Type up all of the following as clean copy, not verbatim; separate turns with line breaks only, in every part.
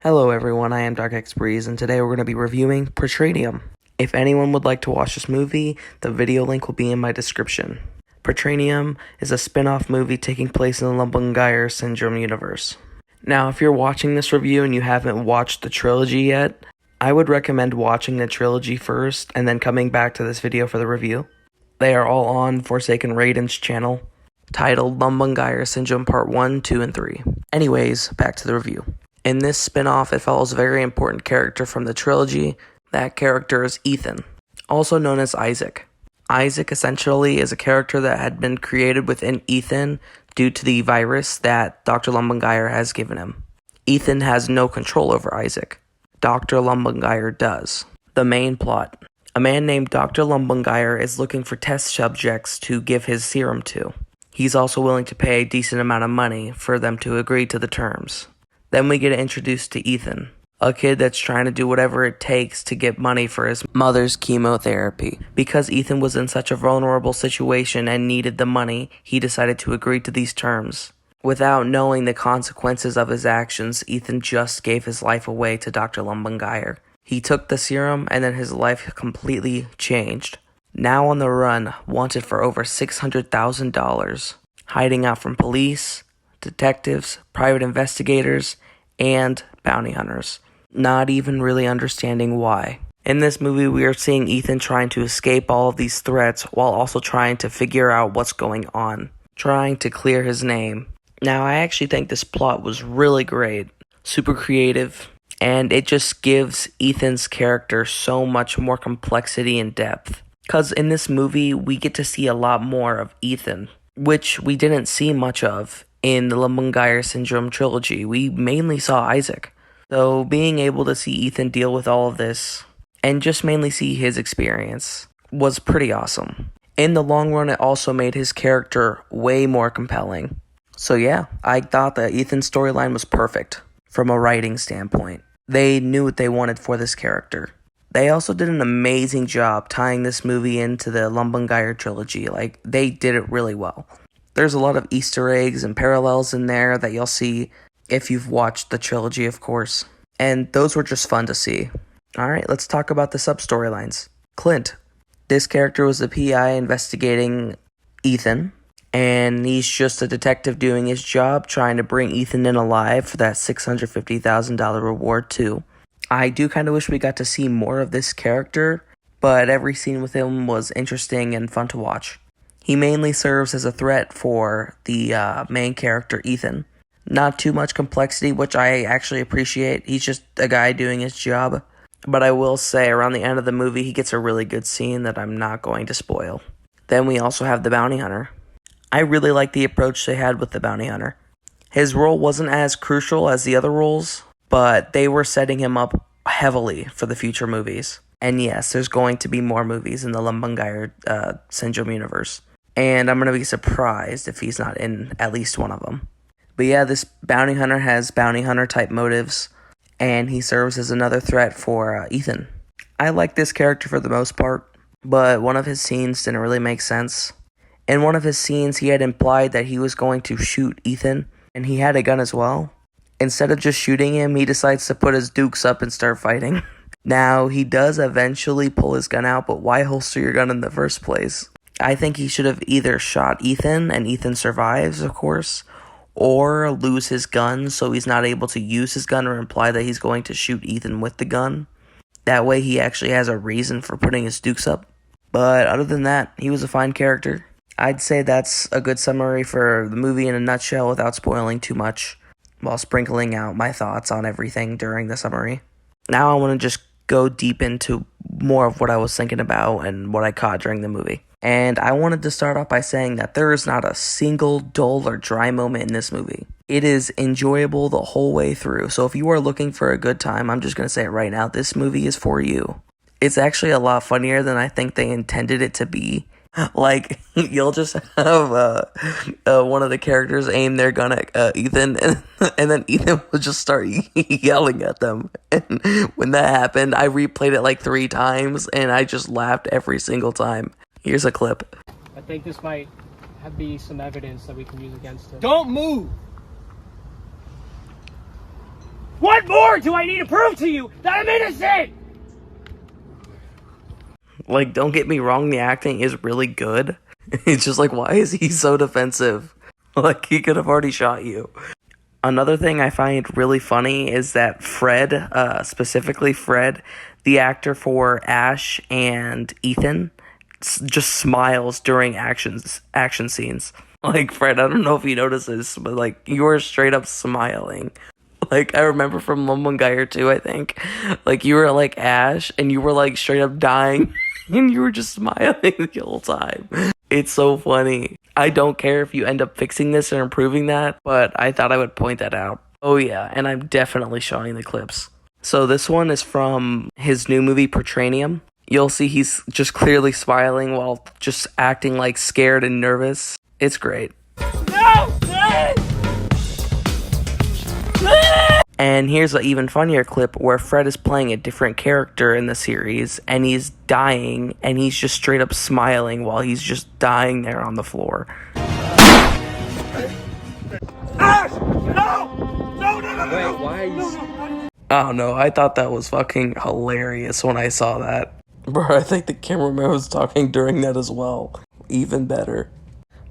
Hello everyone, I am Dark X Breeze, and today we're going to be reviewing Praeteritum. If anyone would like to watch this movie, the video link will be in my description. Praeteritum is a spin-off movie taking place in the Lumbungire Syndrome universe. Now, if you're watching this review and you haven't watched the trilogy yet, I would recommend watching the trilogy first and then coming back to this video for the review. They are all on Forsaken Raiden's channel, titled Lumbungire Syndrome Part 1, 2, and 3. Anyways, back to the review. In this spin-off, it follows a very important character from the trilogy. That character is Ethan, also known as Isaac. Isaac essentially is a character that had been created within Ethan due to the virus that Dr. Lumbungire has given him. Ethan has no control over Isaac. Dr. Lumbungire does. The main plot. A man named Dr. Lumbungire is looking for test subjects to give his serum to. He's also willing to pay a decent amount of money for them to agree to the terms. Then we get introduced to Ethan, a kid that's trying to do whatever it takes to get money for his mother's chemotherapy. Because Ethan was in such a vulnerable situation and needed the money, he decided to agree to these terms. Without knowing the consequences of his actions, Ethan just gave his life away to Dr. Lumbungire. He took the serum and then his life completely changed. Now on the run, wanted for over $600,000, hiding out from police, detectives, private investigators, and bounty hunters, not even really understanding why. In this movie, we are seeing Ethan trying to escape all of these threats while also trying to figure out what's going on, trying to clear his name. Now, I actually think this plot was really great, super creative, and it just gives Ethan's character so much more complexity and depth. Because in this movie, we get to see a lot more of Ethan, which we didn't see much of in the Lumbungire Syndrome trilogy. We mainly saw Isaac. So being able to see Ethan deal with all of this and just mainly see his experience was pretty awesome. In the long run, it also made his character way more compelling. So yeah, I thought that Ethan's storyline was perfect from a writing standpoint. They knew what they wanted for this character. They also did an amazing job tying this movie into the Lumbungire trilogy. They did it really well. There's a lot of Easter eggs and parallels in there that you'll see if you've watched the trilogy, of course. And those were just fun to see. Alright, let's talk about the sub-storylines. Clint. This character was the PI investigating Ethan. And he's just a detective doing his job, trying to bring Ethan in alive for that $650,000 reward too. I do kind of wish we got to see more of this character, but every scene with him was interesting and fun to watch. He mainly serves as a threat for the main character, Ethan. Not too much complexity, which I actually appreciate. He's just a guy doing his job. But I will say, around the end of the movie, he gets a really good scene that I'm not going to spoil. Then we also have the bounty hunter. I really like the approach they had with the bounty hunter. His role wasn't as crucial as the other roles, but they were setting him up heavily for the future movies. And yes, there's going to be more movies in the Lumbungire Syndrome universe. And I'm going to be surprised if he's not in at least one of them. But yeah, this bounty hunter has bounty hunter type motives, and he serves as another threat for Ethan. I like this character for the most part, but one of his scenes didn't really make sense. In one of his scenes, he had implied that he was going to shoot Ethan, and he had a gun as well. Instead of just shooting him, he decides to put his dukes up and start fighting. Now, he does eventually pull his gun out, but why holster your gun in the first place? I think he should have either shot Ethan, and Ethan survives, of course, or lose his gun so he's not able to use his gun or imply that he's going to shoot Ethan with the gun. That way he actually has a reason for putting his dukes up. But other than that, he was a fine character. I'd say that's a good summary for the movie in a nutshell without spoiling too much, while sprinkling out my thoughts on everything during the summary. Now I want to just go deep into more of what I was thinking about and what I caught during the movie. And I wanted to start off by saying that there is not a single dull or dry moment in this movie. It is enjoyable the whole way through. So if you are looking for a good time, I'm just going to say it right now, this movie is for you. It's actually a lot funnier than I think they intended it to be. You'll just have one of the characters aim their gun at Ethan, and then Ethan will just start yelling at them. And when that happened, I replayed it like 3 times, and I just laughed every single time. Here's a clip.
I think this might be some evidence that we can use against him.
Don't move!
What more do I need to prove to you that I'm innocent?
Like, don't get me wrong, the acting is really good. It's just like, why is he so defensive? Like, he could have already shot you. Another thing I find really funny is that Fred, specifically Fred, the actor for Ash and Ethan, just smiles during action scenes. Like, Fred, I don't know if you notice this, but like, you were straight up smiling. Like, I remember from Lumbungire too, I think. Like, you were like Ash, and you were like straight up dying, and you were just smiling the whole time. It's so funny. I don't care if you end up fixing this or improving that, but I thought I would point that out. Oh yeah, and I'm definitely showing the clips. So this one is from his new movie, Praeteritum. You'll see he's just clearly smiling while just acting like scared and nervous. It's great.
No!
And here's an even funnier clip where Fred is playing a different character in the series, and he's dying, and he's just straight up smiling while he's just dying there on the floor.
Ash! No! No, no, no, no!
Wait, why are you...
No.
I don't know, I thought that was fucking hilarious when I saw that. Bro, I think the cameraman was talking during that as well. Even better.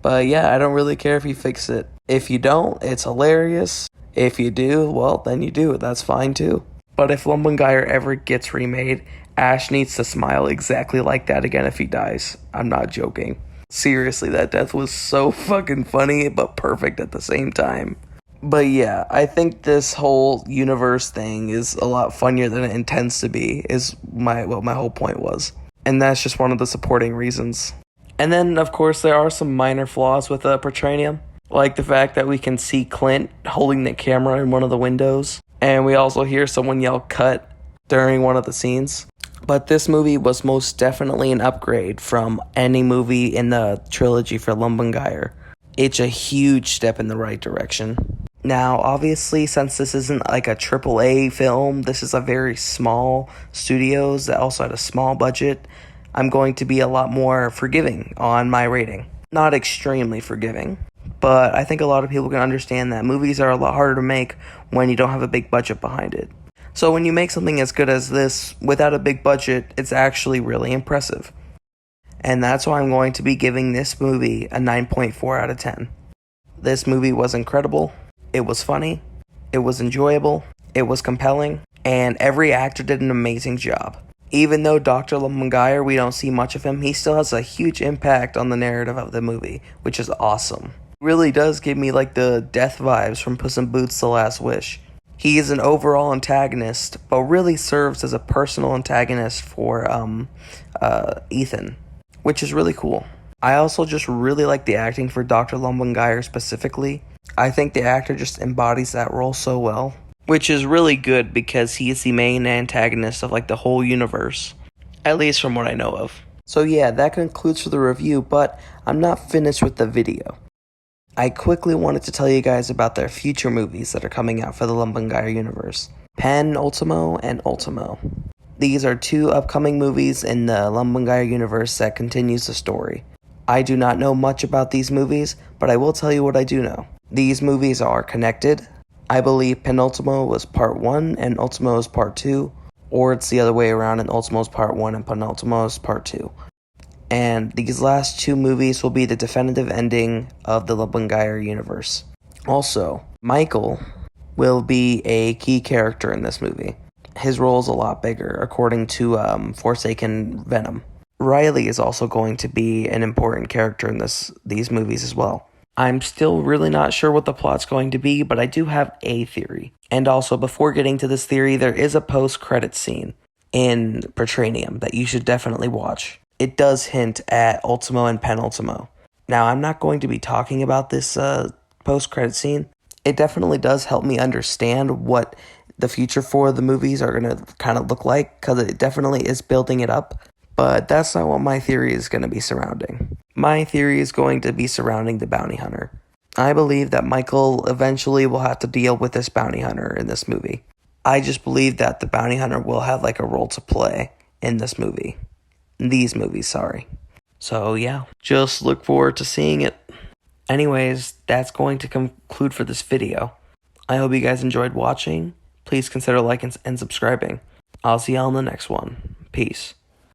But yeah, I don't really care if you fix it. If you don't, it's hilarious. If you do, well, then you do. That's fine too. But if Lumbungire ever gets remade, Ash needs to smile exactly like that again if he dies. I'm not joking. Seriously, that death was so fucking funny, but perfect at the same time. But yeah, I think this whole universe thing is a lot funnier than it intends to be, is what my whole point was. And that's just one of the supporting reasons. And then, of course, there are some minor flaws with Praeteritum. Like the fact that we can see Clint holding the camera in one of the windows. And we also hear someone yell cut during one of the scenes. But this movie was most definitely an upgrade from any movie in the trilogy for Lumbungire. It's a huge step in the right direction. Now, obviously, since this isn't like a AAA film, this is a very small studios that also had a small budget, I'm going to be a lot more forgiving on my rating. Not extremely forgiving. But I think a lot of people can understand that movies are a lot harder to make when you don't have a big budget behind it. So when you make something as good as this without a big budget, it's actually really impressive. And that's why I'm going to be giving this movie a 9.4 out of 10. This movie was incredible. It was funny. It was enjoyable. It was compelling. And every actor did an amazing job. Even though Dr. Lumbungire, we don't see much of him, he still has a huge impact on the narrative of the movie, which is awesome. Really does give me like the death vibes from Puss in Boots: The Last Wish. He is an overall antagonist, but really serves as a personal antagonist for Ethan, which is really cool. I also just really like the acting for Dr. Lumbungire specifically. I think the actor just embodies that role so well, which is really good because he is the main antagonist of like the whole universe, at least from what I know of. So yeah, that concludes for the review, but I'm not finished with the video. I quickly wanted to tell you guys about their future movies that are coming out for the Lumbungire universe. Penultimo and Ultimo. These are two upcoming movies in the Lumbungire universe that continues the story. I do not know much about these movies, but I will tell you what I do know. These movies are connected. I believe Penultimo was part 1 and Ultimo is part 2, or it's the other way around and Ultimo is part 1 and Penultimo is part 2. And these last two movies will be the definitive ending of the Lumbungire universe. Also, Michael will be a key character in this movie. His role is a lot bigger, according to Forsaken Venom. Riley is also going to be an important character in these movies as well. I'm still really not sure what the plot's going to be, but I do have a theory. And also, before getting to this theory, there is a post-credit scene in Praeteritum that you should definitely watch. It does hint at Ultimo and Penultimo. Now, I'm not going to be talking about this post-credit scene. It definitely does help me understand what the future for the movies are going to kind of look like, because it definitely is building it up. But that's not what my theory is going to be surrounding. My theory is going to be surrounding the bounty hunter. I believe that Michael eventually will have to deal with this bounty hunter in this movie. I just believe that the bounty hunter will have like a role to play in this movie. These movies, sorry. So yeah, just look forward to seeing it. Anyways, that's going to conclude for this video. I hope you guys enjoyed watching. please consider liking and subscribing. I'll see y'all in the next one. Peace.